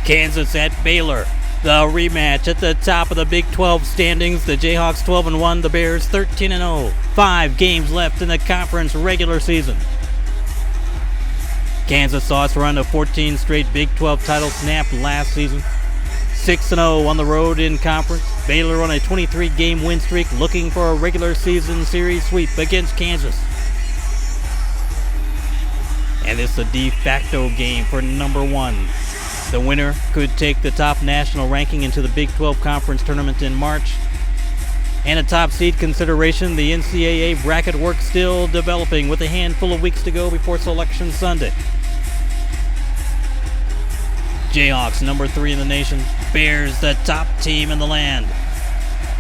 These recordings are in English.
Kansas at Baylor. The rematch at the top of the Big 12 standings. The Jayhawks 12-1, the Bears 13-0. 5 games left in the conference regular season. Kansas saw its run of 14 straight Big 12 titles snapped last season. 6-0 on the road in conference. Baylor on a 23-game win streak, looking for a regular season series sweep against Kansas. And it's a de facto game for number 1. The winner could take the top national ranking into the Big 12 Conference Tournament in March. And a top seed consideration, the NCAA bracket work still developing with a handful of weeks to go before Selection Sunday. Jayhawks, number 3 in the nation. Bears, the top team in the land.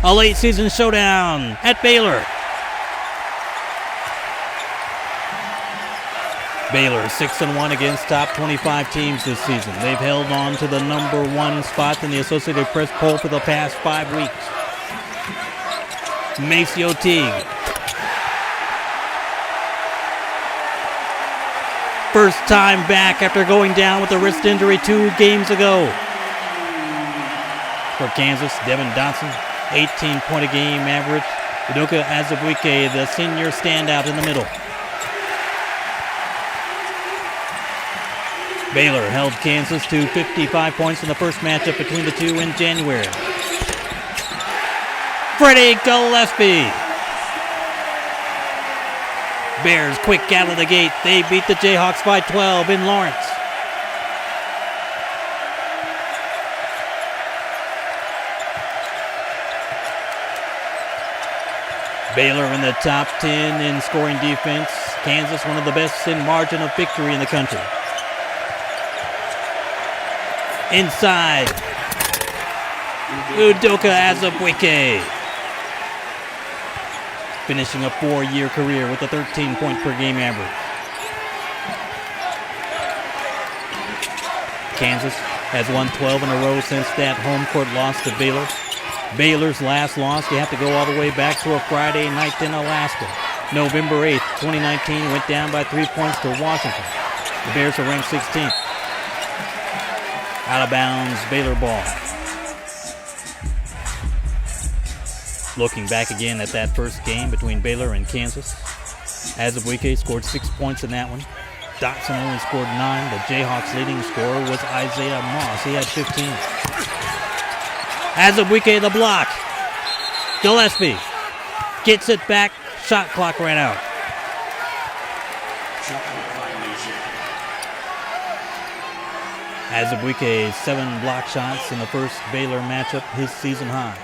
A late season showdown at Baylor. Baylor 6-1 against top 25 teams this season. They've held on to the number 1 spot in the Associated Press poll for the past 5 weeks. Maceo Teague. First time back after going down with a wrist injury 2 games ago. For Kansas, Devin Dotson, 18-point-a-game average. Udoka Azubuike, the senior standout in the middle. Baylor held Kansas to 55 points in the first matchup between the two in January. Freddie Gillespie. Bears quick out of the gate. They beat the Jayhawks by 12 in Lawrence. Baylor in the top 10 in scoring defense. Kansas one of the best in margin of victory in the country. Inside, Udoka Azubuike, finishing a 4-year career with a 13-point-per-game average. Kansas has won 12 in a row since that home court loss to Baylor. Baylor's last loss, you have to go all the way back to a Friday night in Alaska. November 8th, 2019, went down by 3 points to Washington. The Bears are ranked 16th. Out of bounds, Baylor ball. Looking back again at that first game between Baylor and Kansas, Azubuike scored 6 points in that one. Dotson only scored 9. The Jayhawks' leading scorer was Isaiah Moss. He had 15. Azubuike the block. Gillespie gets it back. Shot clock ran out. Azubuike 7 block shots in the first Baylor matchup, his season high.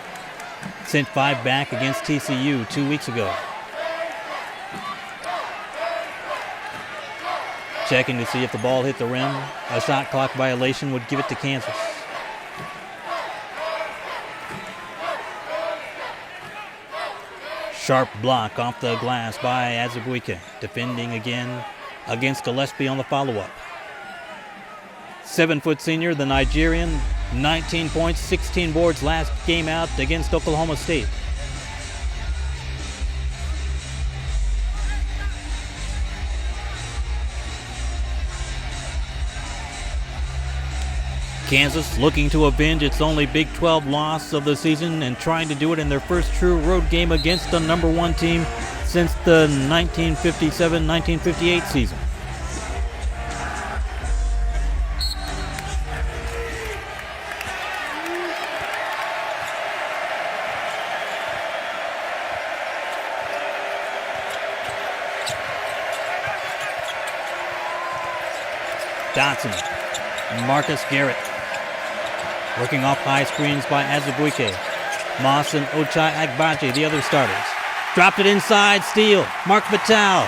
Sent 5 back against TCU 2 weeks ago. Checking to see if the ball hit the rim. A shot clock violation would give it to Kansas. Sharp block off the glass by Azubuike. Defending again against Gillespie on the follow-up. 7-foot senior, the Nigerian, 19 points, 16 boards last game out against Oklahoma State. Kansas looking to avenge its only Big 12 loss of the season and trying to do it in their first true road game against the number 1 team since the 1957-1958 season. Dotson, Marcus Garrett, working off high screens by Azubuike. Moss and Ochai Agbaje, the other starters. Dropped it inside, steal. Mark Vitale.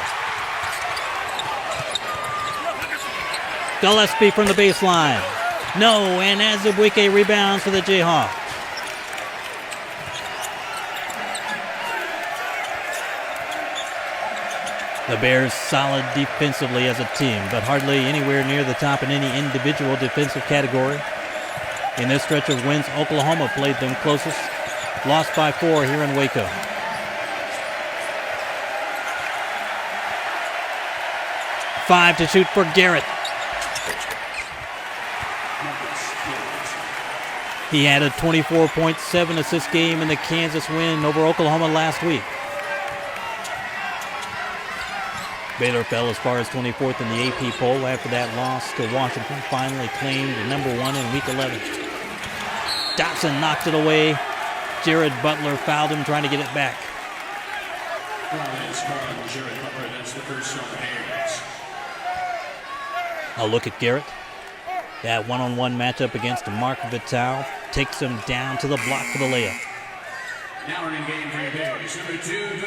Gillespie from the baseline. No, and Azubuike rebounds for the Jayhawks. The Bears solid defensively as a team, but hardly anywhere near the top in any individual defensive category. In this stretch of wins, Oklahoma played them closest, lost by 4 here in Waco. Five to shoot for Garrett. He had a 24.7 assist game in the Kansas win over Oklahoma last week. Baylor fell as far as 24th in the AP poll after that loss to Washington, finally claimed number 1 in week 11. Dotson knocked it away. Jared Butler fouled him trying to get it back. A look at Garrett. That one-on-one matchup against Mark Vitale takes him down to the block for the layup. Now in game for your Bears, number 2,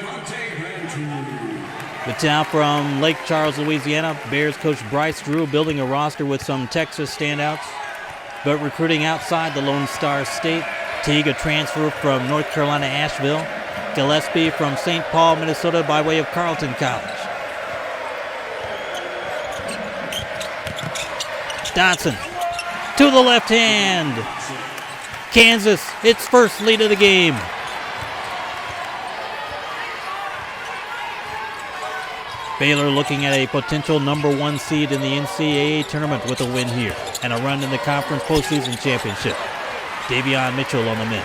Vitale from Lake Charles, Louisiana. Bears coach Bryce Drew building a roster with some Texas standouts, but recruiting outside the Lone Star State. Teague, a transfer from North Carolina, Asheville. Gillespie from St. Paul, Minnesota by way of Carleton College. Dotson to the left hand. Kansas, its first lead of the game. Baylor looking at a potential number 1 seed in the NCAA tournament with a win here and a run in the conference postseason championship. Davion Mitchell on the miss.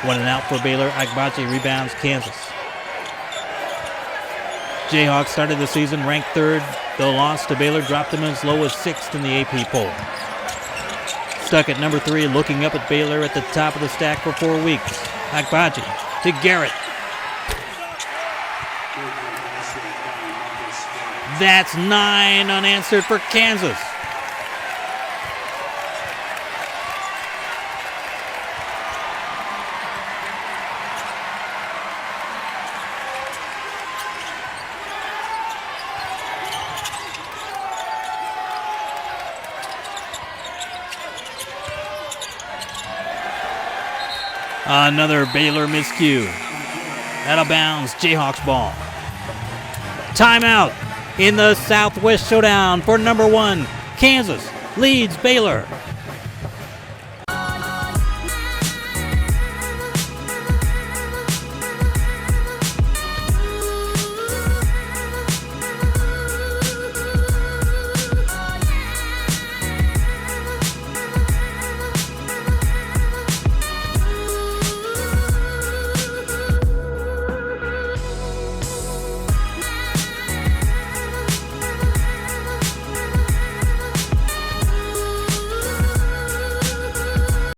1 and out for Baylor. Agbaji rebounds Kansas. Jayhawks started the season ranked 3rd. The loss to Baylor dropped them as low as 6th in the AP poll. Stuck at number 3, looking up at Baylor at the top of the stack for 4 weeks. Agbaji to Garrett. That's 9 unanswered for Kansas. Another Baylor miscue. Out of bounds, Jayhawks ball. Timeout in the Southwest Showdown for number 1. Kansas leads Baylor